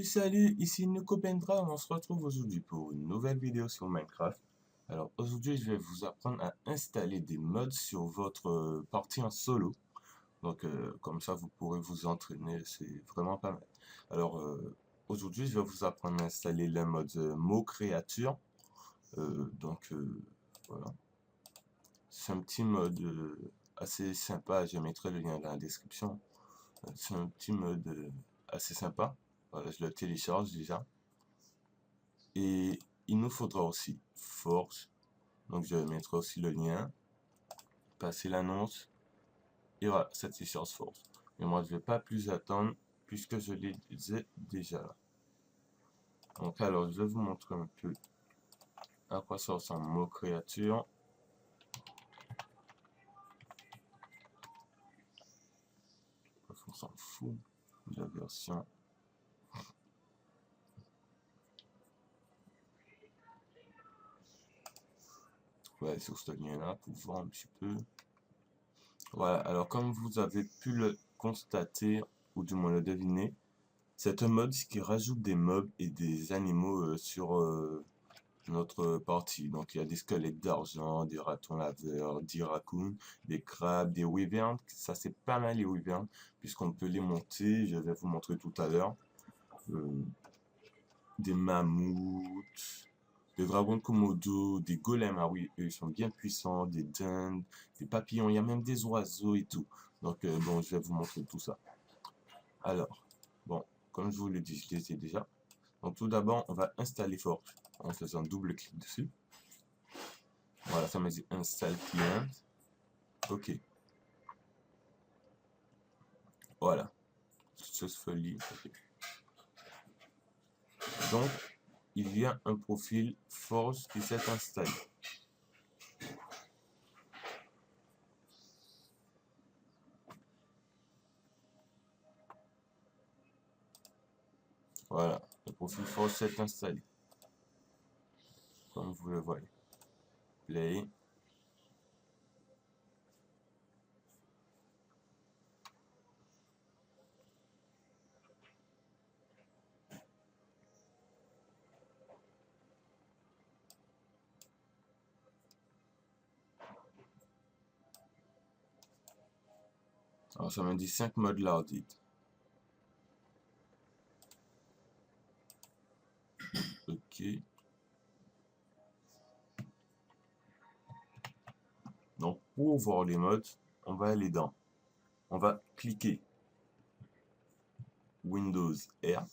Salut, ici NukoPendra, on se retrouve aujourd'hui pour une nouvelle vidéo sur Minecraft. Alors aujourd'hui je vais vous apprendre à installer des mods sur votre partie en solo. Donc comme ça vous pourrez vous entraîner, c'est vraiment pas mal. Alors aujourd'hui je vais vous apprendre à installer le mode mot créature. Voilà. C'est un petit mode assez sympa, je mettrai le lien dans la description. C'est un petit mode assez sympa. Voilà, je le télécharge déjà. Et il nous faudra aussi Forge. Donc je mettrai aussi le lien. Passer l'annonce. Et voilà, ça télécharge Forge. Mais moi je vais pas plus attendre puisque je l'ai déjà là. Donc alors je vais vous montrer un peu à quoi ça ressemble mot créature. On s'en fout de la version. Ouais, sur ce lien là pour voir un petit peu. Voilà, alors comme vous avez pu le constater ou du moins le deviner, c'est un mode qui rajoute des mobs et des animaux sur notre partie. Donc il y a des squelettes d'argent, des ratons laveurs, des raccoons, des crabes, des wyverns. Ça c'est pas mal les wyverns puisqu'on peut les monter. Je vais vous montrer tout à l'heure. Des mammouths, des dragons de Komodo, des golems. Ah oui, eux ils sont bien puissants. Des dindes, des papillons. Il y a même des oiseaux et tout. Donc bon, je vais vous montrer tout ça. Alors, bon, comme je vous l'ai dit, je les ai déjà. Donc tout d'abord, on va installer Forge en faisant double clic dessus. Voilà, ça me dit Install Client. OK. Voilà. Successfully. Okay. Donc, il y a un profil Forge qui s'est installé. Voilà, le profil Forge s'est installé. Comme vous le voyez. Play. Alors ça me dit 5 modes loaded. OK. Donc pour voir les modes, on va aller dans. On va cliquer Windows R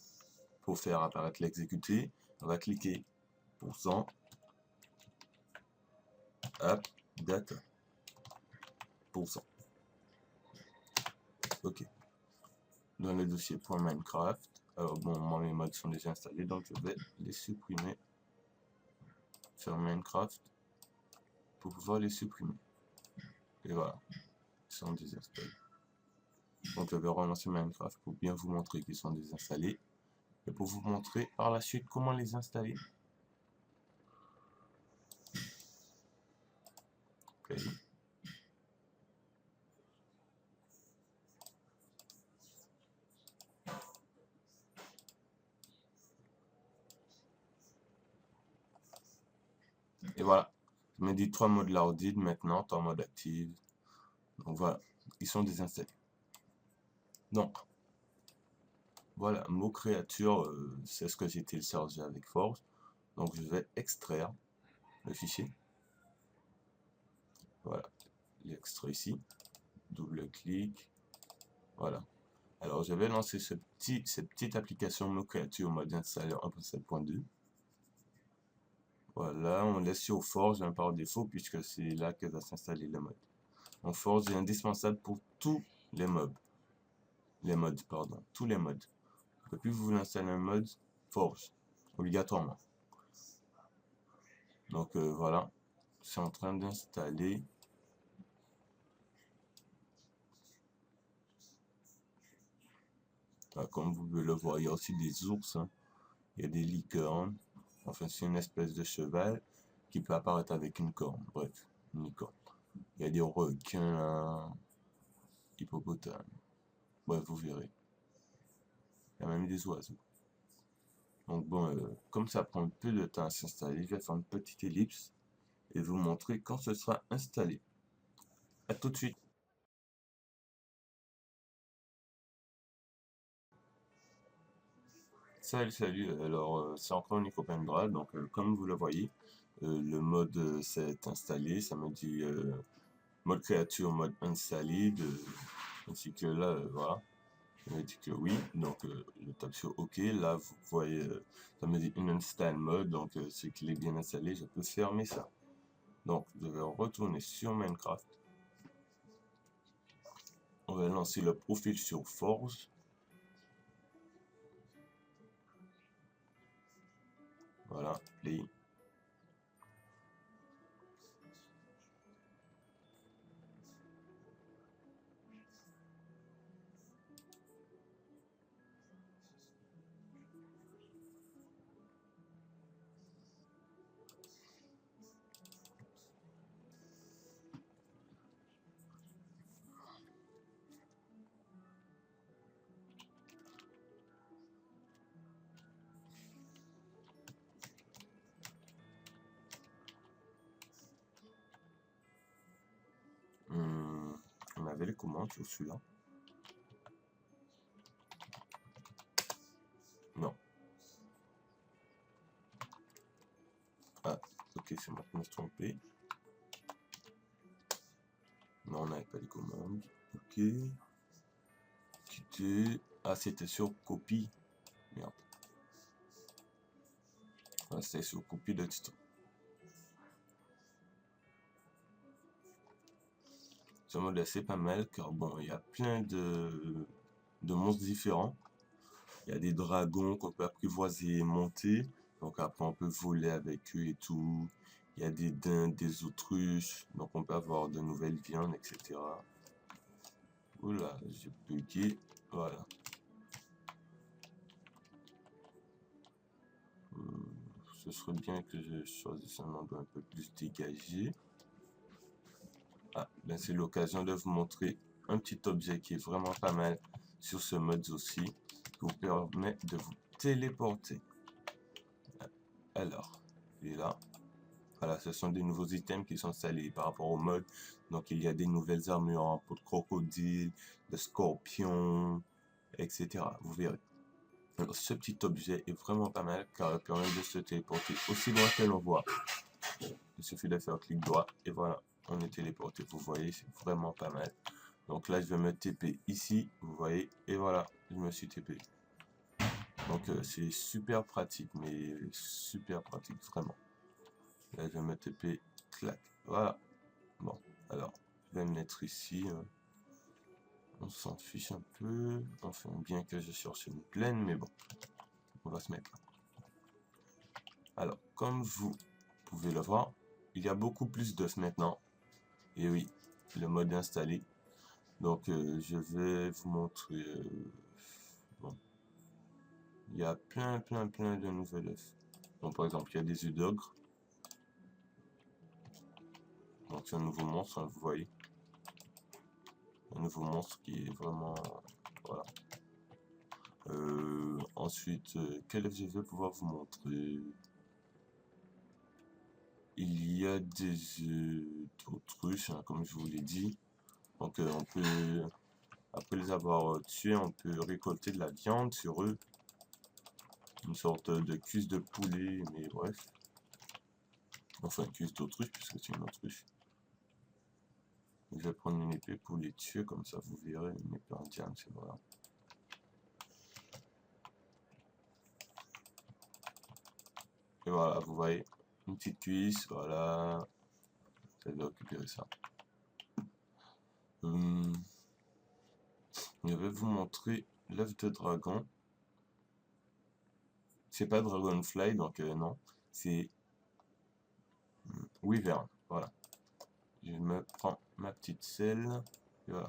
pour faire apparaître l'exécuter. On va cliquer %, app, data, %. OK. Dans le dossier .minecraft, alors bon, moi mes modes sont déjà installés, donc je vais les supprimer. Faire Minecraft pour pouvoir les supprimer. Et voilà, ils sont désinstallés. Donc je vais relancer Minecraft pour bien vous montrer qu'ils sont désinstallés. Et pour vous montrer par la suite comment les installer. Okay. Et voilà, je me dis 3 modes loaded maintenant, 3 modes actifs. Donc voilà, ils sont désinstallés. Donc, voilà, mot créature, c'est ce que j'ai téléchargé avec Forge. Donc je vais extraire le fichier. Voilà, l'extrait ici. Double clic. Voilà. Alors je vais lancer cette petite application mot créature mode installeur 1.7.2. Voilà, on laisse sur Forge par défaut puisque c'est là que va s'installer le mode. Donc Forge est indispensable pour tous les mobs. Tous les modes. Depuis que vous voulez installer un mode, Forge, obligatoirement. Donc voilà, c'est en train d'installer. Comme vous pouvez le voir, il y a aussi des ours, hein. Il y a des licornes. Enfin, c'est une espèce de cheval qui peut apparaître avec une corne. Bref, une licorne. Il y a des requins, hippopotames. Bref, vous verrez. Il y a même des oiseaux. Donc bon, comme ça prend un peu de temps à s'installer, je vais faire une petite ellipse et vous montrer quand ce sera installé. À tout de suite. Salut, alors c'est encore Nico Pendra, donc comme vous le voyez, le mode s'est installé, ça me dit mode créature, mode installé, ainsi que là, voilà, ça me dit que oui, donc je tape sur OK, là vous voyez, ça me dit in install mode, donc c'est qu'il est bien installé, je peux fermer ça. Donc je vais retourner sur Minecraft, on va lancer le profil sur Forge, voilà, play. On avait les commandes sur celui-là. Non. Ah, ok, c'est moi qui me suis trompé. Non, on n'avait pas les commandes. Ok. Quitter. Ah, c'était sur copie. Merde. Ah, c'était sur copie de titre. Ce mode assez pas mal car bon, il y a plein de monstres différents. Il y a des dragons qu'on peut apprivoiser et monter. Donc après, on peut voler avec eux et tout. Il y a des dindes, des autruches. Donc on peut avoir de nouvelles viandes, etc. Oula, j'ai bugué. Voilà. Ce serait bien que je choisisse un endroit un peu plus dégagé. Ah, ben c'est l'occasion de vous montrer un petit objet qui est vraiment pas mal sur ce mode aussi, qui vous permet de vous téléporter. Alors, il est là. Voilà, ce sont des nouveaux items qui sont installés par rapport au mode. Donc, il y a des nouvelles armures en peau de crocodile, de scorpion, etc. Vous verrez. Alors, ce petit objet est vraiment pas mal car il permet de se téléporter aussi loin que l'on voit. Il suffit de faire clic droit et voilà, on est téléporté. Vous voyez, c'est vraiment pas mal. Donc là, je vais me TP ici, vous voyez, et voilà, je me suis TP. Donc c'est super pratique, mais super pratique, vraiment. Là, je vais me TP, clac, voilà. Bon, alors, je vais me mettre ici. On s'en fiche un peu. Enfin, bien que je cherche une plaine, mais bon, on va se mettre là. Alors, comme vous pouvez le voir, il y a beaucoup plus d'œufs maintenant. Et oui, le mode installé. Donc, je vais vous montrer. Bon, il y a plein de nouvelles œufs. Donc, par exemple, il y a des œufs d'ogre. Donc, c'est un nouveau monstre, hein, vous voyez. Un nouveau monstre qui est vraiment. Voilà. Ensuite, quel œuf je vais pouvoir vous montrer? Il y a des œufs d'autruche, hein, comme je vous l'ai dit. Donc, on peut. Après les avoir tués, on peut récolter de la viande sur eux. Une sorte de cuisse de poulet, mais bref. Enfin, cuisse d'autruche, puisque c'est une autruche. Je vais prendre une épée pour les tuer, comme ça vous verrez, une épée en diamant, c'est voilà. Et voilà, vous voyez, une petite cuisse, voilà. Ça va récupérer ça. Je vais vous montrer l'œuf de dragon. C'est pas Dragonfly, donc non. C'est Wyvern, voilà. Je me prends ma petite selle. Et voilà.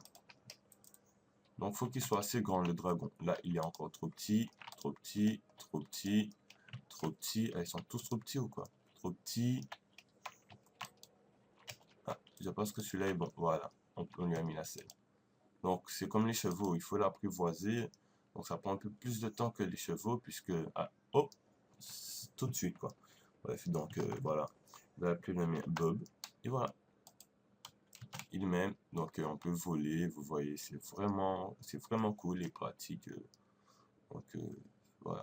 Donc, faut qu'il soit assez grand, le dragon. Là, il est encore trop petit, trop petit, trop petit, trop petit. Ah, ils sont tous trop petits ou quoi? Trop petit. Ah, je pense que celui-là est bon. Voilà, on lui a mis la selle. Donc, c'est comme les chevaux, il faut l'apprivoiser. Donc, ça prend un peu plus de temps que les chevaux, puisque... Ah, oh, tout de suite, quoi. Bref, donc voilà. Je vais appeler le mien Bob. Et voilà. Il m'aime. Donc on peut voler. Vous voyez, c'est vraiment cool et pratique. Donc voilà.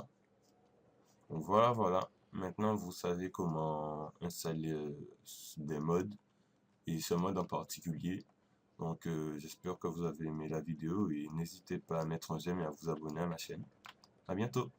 Donc voilà. Maintenant, vous savez comment installer des mods et ce mode en particulier. Donc j'espère que vous avez aimé la vidéo et n'hésitez pas à mettre un j'aime et à vous abonner à ma chaîne. À bientôt.